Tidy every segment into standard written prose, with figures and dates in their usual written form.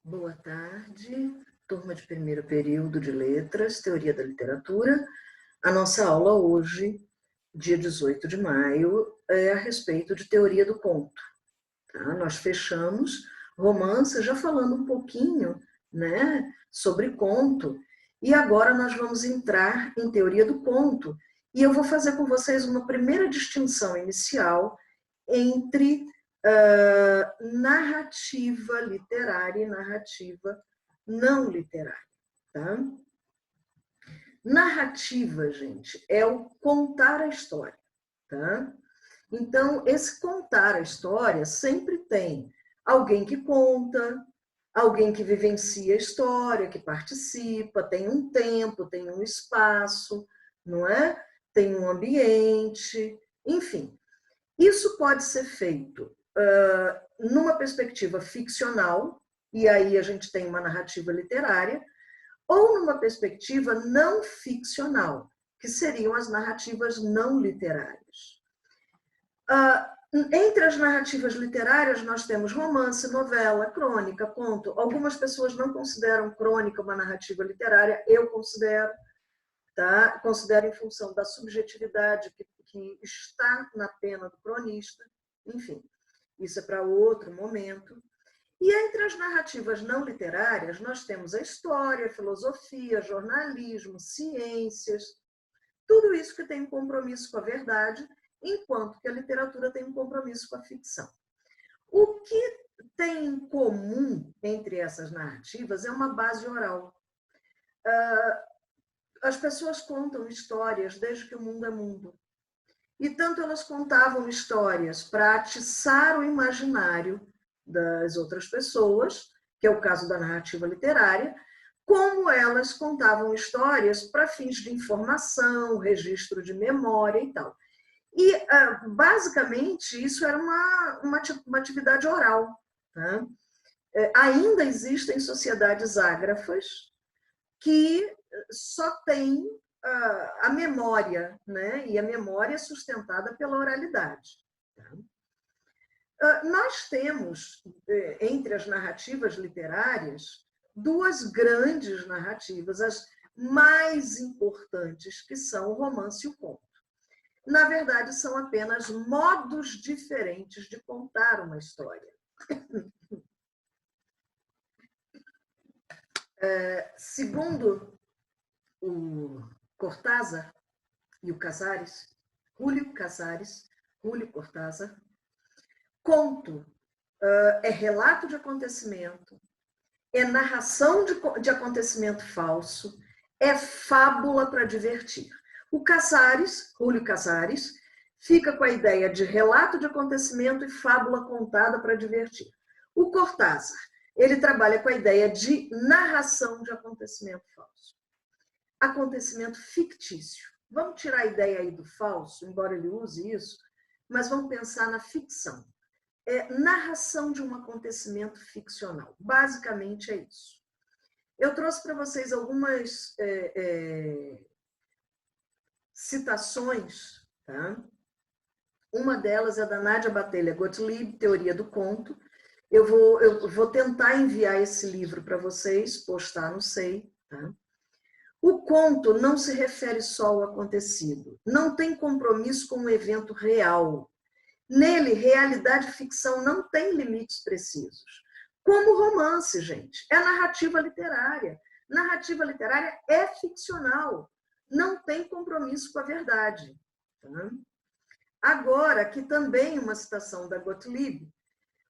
Boa tarde, turma de primeiro período de Letras, Teoria da Literatura. A nossa aula hoje, dia 18 de maio, é a respeito de teoria do conto. Tá? Nós fechamos romance já falando um pouquinho, né, sobre conto, e agora nós vamos entrar em teoria do conto, e eu vou fazer com vocês uma primeira distinção inicial entre narrativa literária e narrativa não literária. Tá? Narrativa, gente, é o contar a história. Tá? Então, esse contar a história sempre tem alguém que conta, alguém que vivencia a história, que participa, tem um tempo, tem um espaço, não é? Tem um ambiente, enfim. Isso pode ser feito numa perspectiva ficcional, e aí a gente tem uma narrativa literária, ou numa perspectiva não ficcional, que seriam as narrativas não literárias. Entre as narrativas literárias, nós temos romance, novela, crônica, conto. Algumas pessoas não consideram crônica uma narrativa literária, eu considero. Tá? Considero em função da subjetividade que está na pena do cronista. Enfim, isso é para outro momento. E entre as narrativas não literárias, nós temos a história, a filosofia, jornalismo, ciências, tudo isso que tem um compromisso com a verdade, enquanto que a literatura tem um compromisso com a ficção. O que tem em comum entre essas narrativas é uma base oral. As pessoas contam histórias desde que o mundo é mundo. E tanto elas contavam histórias para atiçar o imaginário das outras pessoas, que é o caso da narrativa literária, como elas contavam histórias para fins de informação, registro de memória e tal. E, basicamente, isso era uma atividade oral. Tá? Ainda existem sociedades ágrafas que só têm a memória, né? E a memória é sustentada pela oralidade. Tá? Nós temos, entre as narrativas literárias, duas grandes narrativas, as mais importantes, que são o romance e o conto. Na verdade, são apenas modos diferentes de contar uma história. Segundo o Cortázar e o Casares, Júlio Cortázar, conto é relato de acontecimento, é narração de acontecimento falso, é fábula para divertir. O Casares, Júlio Casares, fica com a ideia de relato de acontecimento e fábula contada para divertir. O Cortázar, ele trabalha com a ideia de narração de acontecimento falso. Acontecimento fictício. Vamos tirar a ideia aí do falso, embora ele use isso, mas vamos pensar na ficção. Narração de um acontecimento ficcional. Basicamente é isso. Eu trouxe para vocês algumas citações. Tá? Uma delas é da Nádia Batelha Gottlieb, Teoria do Conto. Eu vou tentar enviar esse livro para vocês, postar no SEI. Tá? O conto não se refere só ao acontecido, não tem compromisso com um evento real. Nele, realidade e ficção não têm limites precisos. Como romance, gente, é narrativa literária. Narrativa literária é ficcional, não tem compromisso com a verdade. Tá? Agora, aqui também uma citação da Gottlieb.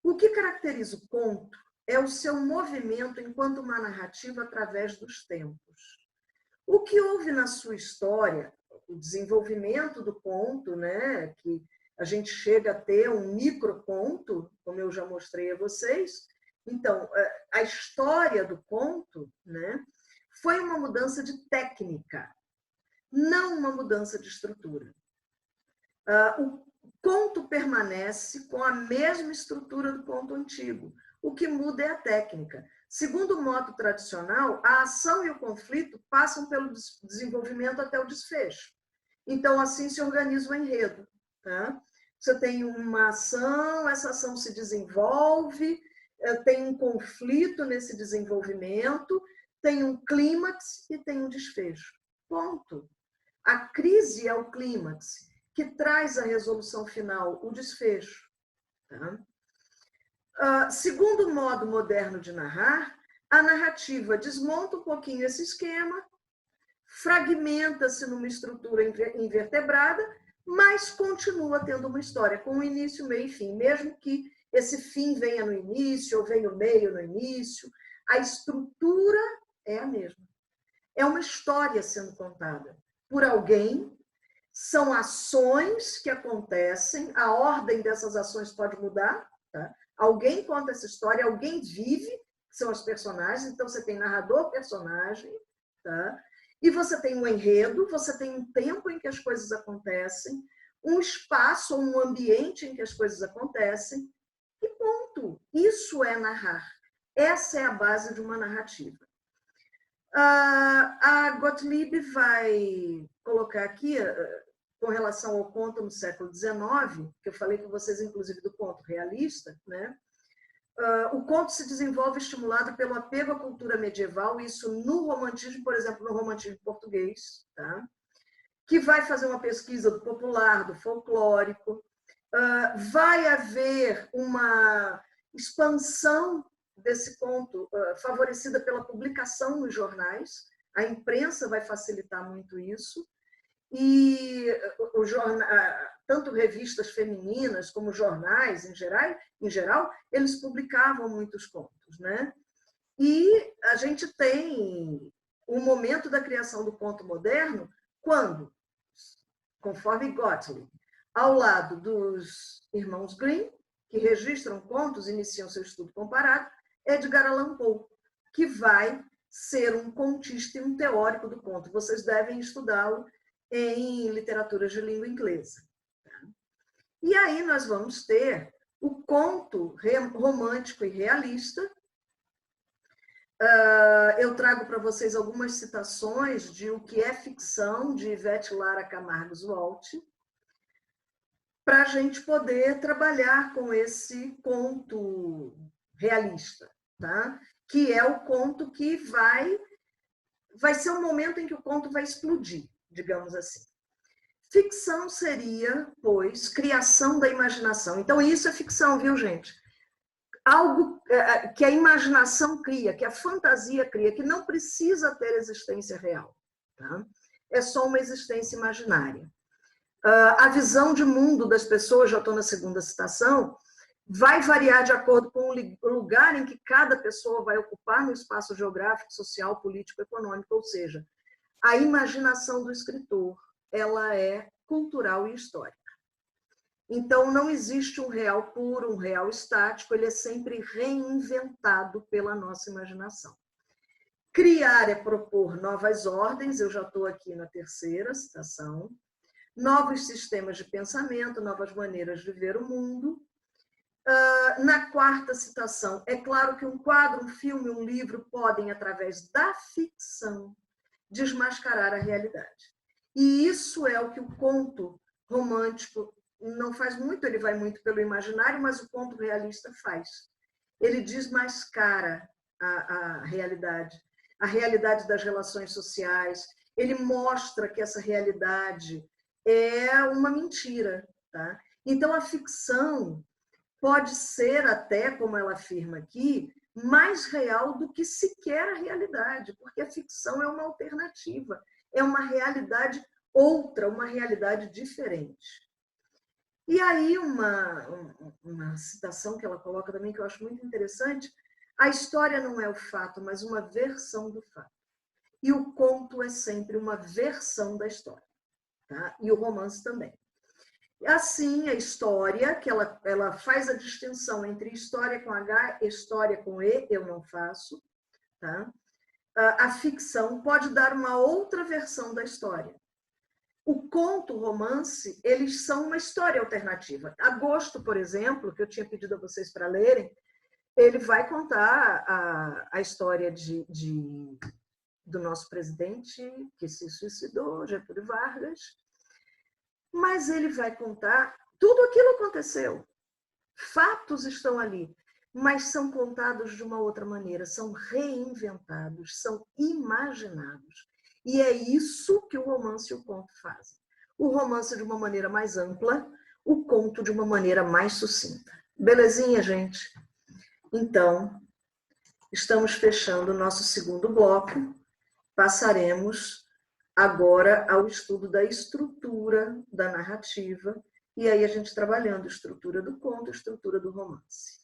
O que caracteriza o conto é o seu movimento enquanto uma narrativa através dos tempos. O que houve na sua história, o desenvolvimento do conto, né, que a gente chega a ter um microconto, como eu já mostrei a vocês. Então, a história do conto, né, foi uma mudança de técnica, não uma mudança de estrutura. O conto permanece com a mesma estrutura do conto antigo. O que muda é a técnica. Segundo o modo tradicional, a ação e o conflito passam pelo desenvolvimento até o desfecho. Então, assim se organiza o enredo. Tá? Você tem uma ação, essa ação se desenvolve, tem um conflito nesse desenvolvimento, tem um clímax e tem um desfecho. Ponto. A crise é o clímax, que traz a resolução final, o desfecho. Tá? Segundo modo moderno de narrar, a narrativa desmonta um pouquinho esse esquema, fragmenta-se numa estrutura invertebrada, mas continua tendo uma história com um início, meio e fim, mesmo que esse fim venha no início ou venha o meio no início, a estrutura é a mesma. É uma história sendo contada por alguém, são ações que acontecem, a ordem dessas ações pode mudar, tá? Alguém conta essa história, alguém vive, que são os personagens, então você tem narrador, personagem, tá? E você tem um enredo, você tem um tempo em que as coisas acontecem, um espaço ou um ambiente em que as coisas acontecem, e ponto. Isso é narrar. Essa é a base de uma narrativa. A Gottlieb vai colocar aqui, com relação ao conto no século XIX, que eu falei com vocês, inclusive, do conto realista, né? O conto se desenvolve estimulado pelo apego à cultura medieval, isso no romantismo, por exemplo, no romantismo português, tá? Que vai fazer uma pesquisa do popular, do folclórico. Vai haver uma expansão desse conto, favorecida pela publicação nos jornais. A imprensa vai facilitar muito isso. E tanto revistas femininas como jornais, em geral, eles publicavam muitos contos, né? E a gente tem o momento da criação do conto moderno, quando, conforme Gottlieb, ao lado dos irmãos Grimm, que registram contos e iniciam seu estudo comparado, Edgar Allan Poe, que vai ser um contista e um teórico do conto. Vocês devem estudá-lo em literaturas de língua inglesa. E aí nós vamos ter o conto romântico e realista. Eu trago para vocês algumas citações de O que é Ficção, de Ivete Lara Camargo Walsh, para a gente poder trabalhar com esse conto realista, tá? Que é o conto que vai ser o momento em que o conto vai explodir, digamos assim. Ficção seria, pois, criação da imaginação. Então, isso é ficção, viu, gente? Algo que a imaginação cria, que a fantasia cria, que não precisa ter existência real. Tá? É só uma existência imaginária. A visão de mundo das pessoas, já estou na segunda citação, vai variar de acordo com o lugar em que cada pessoa vai ocupar no espaço geográfico, social, político, econômico, ou seja, a imaginação do escritor, ela é cultural e histórica. Então, não existe um real puro, um real estático, ele é sempre reinventado pela nossa imaginação. Criar é propor novas ordens, eu já estou aqui na terceira citação, novos sistemas de pensamento, novas maneiras de ver o mundo. Na quarta citação, é claro que um quadro, um filme, um livro podem, através da ficção, desmascarar a realidade. E isso é o que o conto romântico não faz muito, ele vai muito pelo imaginário, mas o conto realista faz. Ele desmascara a realidade das relações sociais, ele mostra que essa realidade é uma mentira. Tá? Então, a ficção pode ser até, como ela afirma aqui, mais real do que sequer a realidade, porque a ficção é uma alternativa, é uma realidade outra, uma realidade diferente. E aí uma citação que ela coloca também, que eu acho muito interessante, a história não é o fato, mas uma versão do fato. E o conto é sempre uma versão da história. Tá? E o romance também. Assim, a história, que ela faz a distinção entre história com H e história com E, eu não faço. Tá? A ficção pode dar uma outra versão da história. O conto, o romance, eles são uma história alternativa. Agosto, por exemplo, que eu tinha pedido a vocês para lerem, ele vai contar a história do nosso presidente, que se suicidou, Getúlio Vargas, mas ele vai contar tudo aquilo que aconteceu. Fatos estão ali. mas são contados de uma outra maneira, são reinventados, são imaginados. E é isso que o romance e o conto fazem. O romance de uma maneira mais ampla, o conto de uma maneira mais sucinta. Belezinha, gente? Então, estamos fechando o nosso segundo bloco. Passaremos agora ao estudo da estrutura da narrativa, e aí a gente trabalhando a estrutura do conto, a estrutura do romance.